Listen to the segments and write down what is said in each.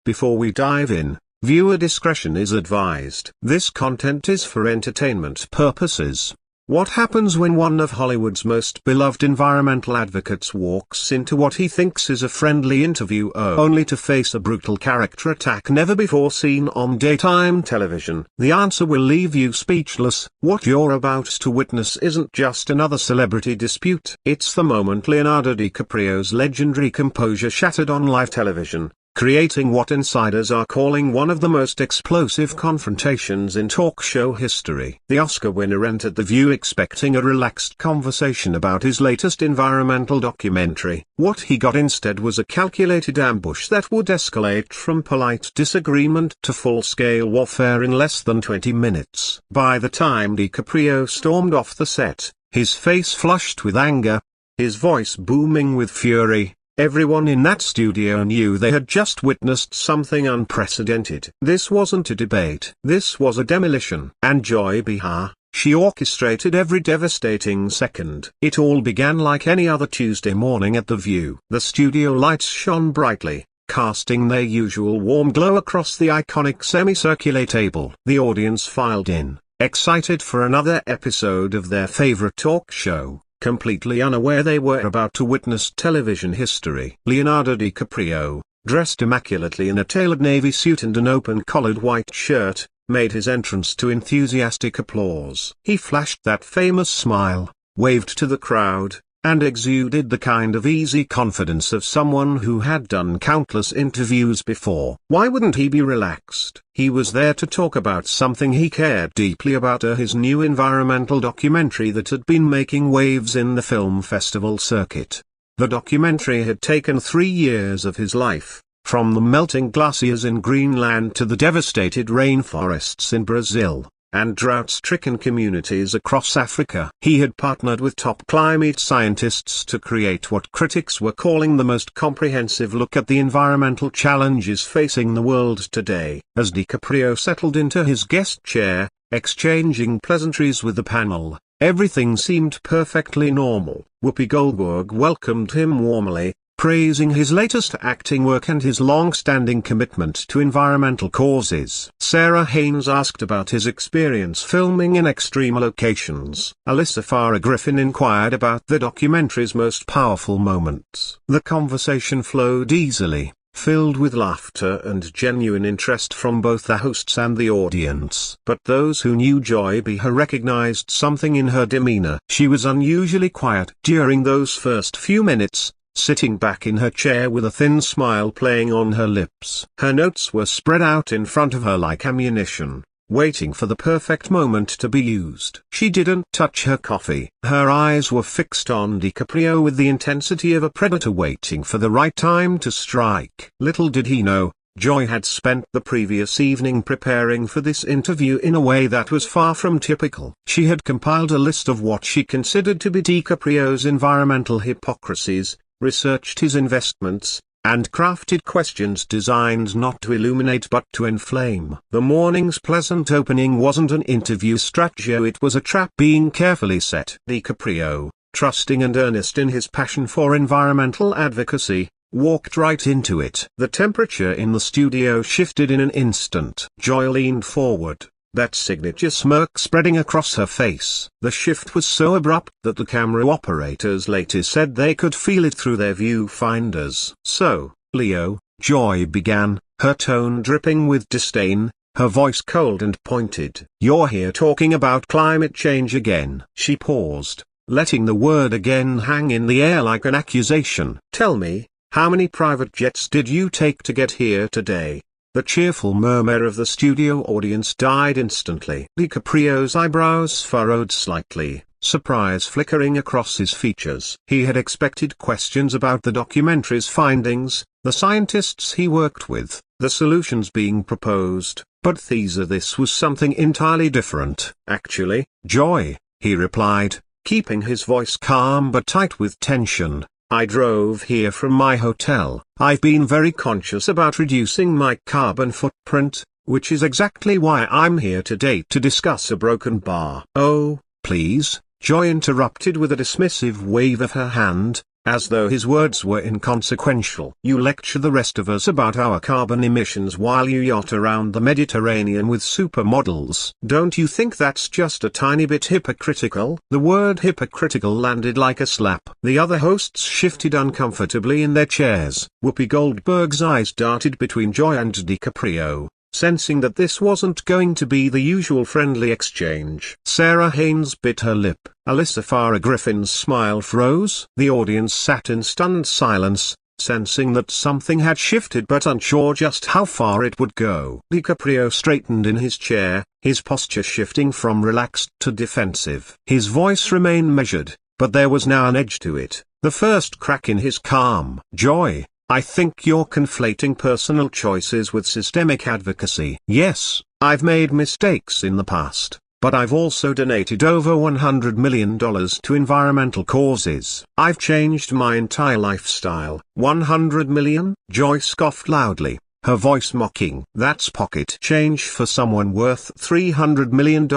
Before we dive in, viewer discretion is advised. This content is for entertainment purposes. What happens when one of Hollywood's most beloved environmental advocates walks into what he thinks is a friendly interview only to face a brutal character attack never before seen on daytime television? The answer will leave you speechless. What you're about to witness isn't just another celebrity dispute. It's the moment Leonardo DiCaprio's legendary composure shattered on live television, creating what insiders are calling one of the most explosive confrontations in talk show history. The Oscar winner entered The View expecting a relaxed conversation about his latest environmental documentary. What he got instead was a calculated ambush that would escalate from polite disagreement to full-scale warfare in less than 20 minutes. By the time DiCaprio stormed off the set, his face flushed with anger, his voice booming with fury, everyone in that studio knew they had just witnessed something unprecedented. This wasn't a debate. This was a demolition. And Joy Behar, she orchestrated every devastating second. It all began like any other Tuesday morning at The View. The studio lights shone brightly, casting their usual warm glow across the iconic semicircular table. The audience filed in, excited for another episode of their favorite talk show, completely unaware they were about to witness television history. Leonardo DiCaprio, dressed immaculately in a tailored navy suit and an open-collared white shirt, made his entrance to enthusiastic applause. He flashed that famous smile, waved to the crowd, and exuded the kind of easy confidence of someone who had done countless interviews before. Why wouldn't he be relaxed? He was there to talk about something he cared deeply about, his new environmental documentary that had been making waves in the film festival circuit. The documentary had taken 3 years of his life, from the melting glaciers in Greenland to the devastated rainforests in Brazil, and drought-stricken communities across Africa. He had partnered with top climate scientists to create what critics were calling the most comprehensive look at the environmental challenges facing the world today. As DiCaprio settled into his guest chair, exchanging pleasantries with the panel, everything seemed perfectly normal. Whoopi Goldberg welcomed him warmly, praising his latest acting work and his long-standing commitment to environmental causes. Sarah Haynes asked about his experience filming in extreme locations. Alyssa Farah Griffin inquired about the documentary's most powerful moments. The conversation flowed easily, filled with laughter and genuine interest from both the hosts and the audience. But those who knew Joy Behar recognized something in her demeanor. She was unusually quiet during those first few minutes, sitting back in her chair with a thin smile playing on her lips. Her notes were spread out in front of her like ammunition, waiting for the perfect moment to be used. She didn't touch her coffee. Her eyes were fixed on DiCaprio with the intensity of a predator waiting for the right time to strike. Little did he know, Joy had spent the previous evening preparing for this interview in a way that was far from typical. She had compiled a list of what she considered to be DiCaprio's environmental hypocrisies, researched his investments, and crafted questions designed not to illuminate but to inflame. The morning's pleasant opening wasn't an interview strategy, it was a trap being carefully set. DiCaprio, trusting and earnest in his passion for environmental advocacy, walked right into it. The temperature in the studio shifted in an instant. Joy leaned forward, that signature smirk spreading across her face. The shift was so abrupt that the camera operators later said they could feel it through their viewfinders. "So, Leo," Joy began, her tone dripping with disdain, her voice cold and pointed. "You're here talking about climate change again." She paused, letting the word again hang in the air like an accusation. "Tell me, how many private jets did you take to get here today?" The cheerful murmur of the studio audience died instantly. DiCaprio's eyebrows furrowed slightly, surprise flickering across his features. He had expected questions about the documentary's findings, the scientists he worked with, the solutions being proposed, but this was something entirely different. "Actually, Joy," he replied, keeping his voice calm but tight with tension, "I drove here from my hotel. I've been very conscious about reducing my carbon footprint, which is exactly why I'm here today to discuss a broken bar." "Oh, please," Joy interrupted with a dismissive wave of her hand, as though his words were inconsequential. You lecture the rest of us about our carbon emissions while you yacht around the Mediterranean with supermodels. Don't you think that's just a tiny bit hypocritical? The word hypocritical landed like a slap. The other hosts shifted uncomfortably in their chairs. Whoopi Goldberg's eyes darted between Joy and DiCaprio, sensing that this wasn't going to be the usual friendly exchange. Sarah Haynes bit her lip. Alyssa Farah Griffin's smile froze. The audience sat in stunned silence, sensing that something had shifted but unsure just how far it would go. DiCaprio straightened in his chair, his posture shifting from relaxed to defensive. His voice remained measured, but there was now an edge to it, the first crack in his calm. Joy, I think you're conflating personal choices with systemic advocacy. Yes, I've made mistakes in the past, but I've also donated over $100 million to environmental causes. I've changed my entire lifestyle. 100 million? Joy scoffed loudly, her voice mocking. That's pocket change for someone worth $300 million.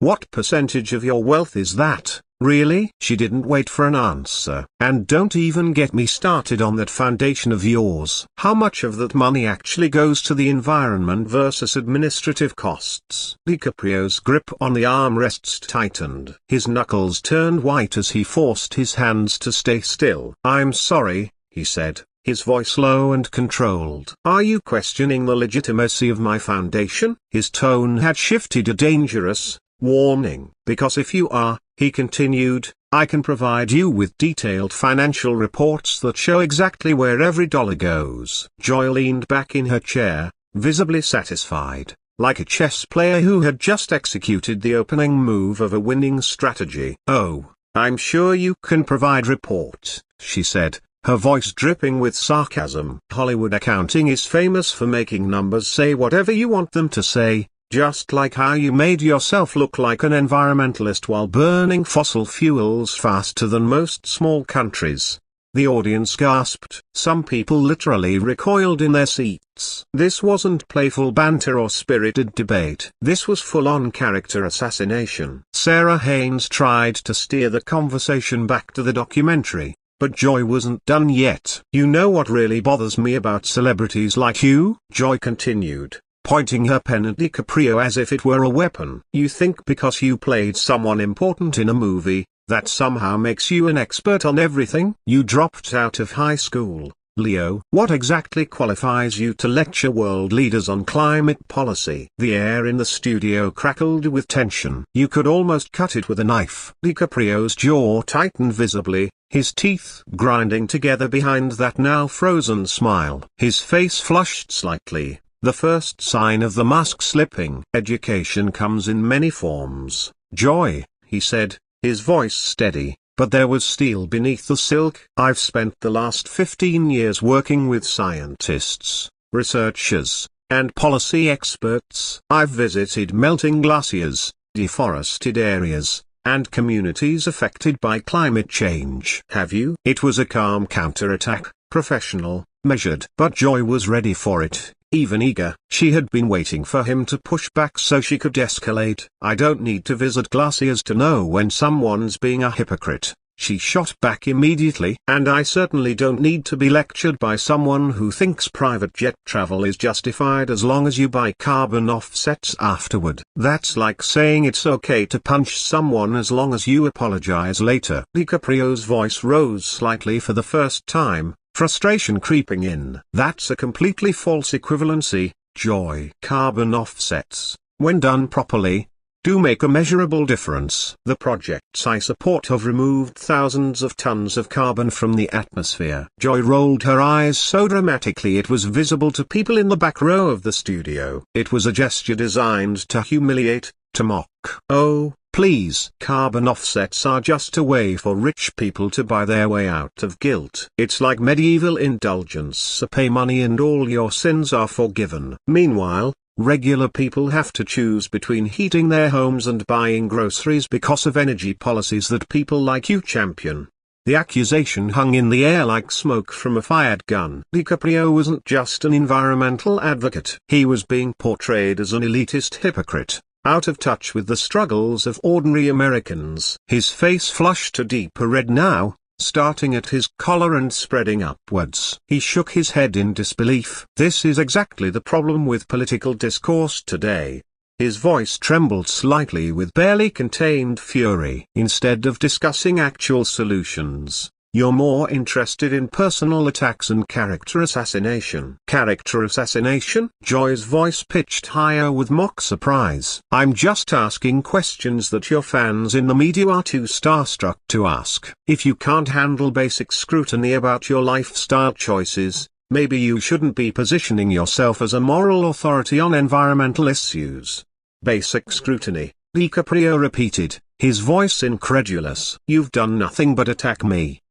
What percentage of your wealth is that? Really? She didn't wait for an answer. And don't even get me started on that foundation of yours. How much of that money actually goes to the environment versus administrative costs? DiCaprio's grip on the armrests tightened. His knuckles turned white as he forced his hands to stay still. I'm sorry, he said, his voice low and controlled. Are you questioning the legitimacy of my foundation? His tone had shifted a dangerous warning. Because if you are, he continued, I can provide you with detailed financial reports that show exactly where every dollar goes. Joy leaned back in her chair, visibly satisfied, like a chess player who had just executed the opening move of a winning strategy. Oh, I'm sure you can provide reports, she said, her voice dripping with sarcasm. Hollywood accounting is famous for making numbers say whatever you want them to say. Just like how you made yourself look like an environmentalist while burning fossil fuels faster than most small countries. The audience gasped. Some people literally recoiled in their seats. This wasn't playful banter or spirited debate. This was full-on character assassination. Sarah Haynes tried to steer the conversation back to the documentary, but Joy wasn't done yet. You know what really bothers me about celebrities like you? Joy continued, pointing her pen at DiCaprio as if it were a weapon. You think because you played someone important in a movie, that somehow makes you an expert on everything? You dropped out of high school, Leo. What exactly qualifies you to lecture world leaders on climate policy? The air in the studio crackled with tension. You could almost cut it with a knife. DiCaprio's jaw tightened visibly, his teeth grinding together behind that now frozen smile. His face flushed slightly, the first sign of the mask slipping. Education comes in many forms, Joy, he said, his voice steady, but there was steel beneath the silk. I've spent the last 15 years working with scientists, researchers, and policy experts. I've visited melting glaciers, deforested areas, and communities affected by climate change. Have you? It was a calm counterattack, professional, measured. But Joy was ready for it. Even eager. She had been waiting for him to push back so she could escalate. I don't need to visit glaciers to know when someone's being a hypocrite, she shot back immediately. And I certainly don't need to be lectured by someone who thinks private jet travel is justified as long as you buy carbon offsets afterward. That's like saying it's okay to punch someone as long as you apologize later. DiCaprio's voice rose slightly for the first time, frustration creeping in. That's a completely false equivalency, Joy. Carbon offsets, when done properly, do make a measurable difference. The projects I support have removed thousands of tons of carbon from the atmosphere. Joy rolled her eyes so dramatically it was visible to people in the back row of the studio. It was a gesture designed to humiliate, to mock. Oh, please. Carbon offsets are just a way for rich people to buy their way out of guilt. It's like medieval indulgence, so pay money and all your sins are forgiven. Meanwhile, regular people have to choose between heating their homes and buying groceries because of energy policies that people like you champion. The accusation hung in the air like smoke from a fired gun. DiCaprio wasn't just an environmental advocate. He was being portrayed as an elitist hypocrite, out of touch with the struggles of ordinary Americans. His face flushed a deeper red now, starting at his collar and spreading upwards. He shook his head in disbelief. This is exactly the problem with political discourse today. His voice trembled slightly with barely contained fury. Instead of discussing actual solutions, you're more interested in personal attacks and character assassination. Character assassination? Joy's voice pitched higher with mock surprise. I'm just asking questions that your fans in the media are too starstruck to ask. If you can't handle basic scrutiny about your lifestyle choices, maybe you shouldn't be positioning yourself as a moral authority on environmental issues. Basic scrutiny, DiCaprio repeated, his voice incredulous. You've done nothing but attack me.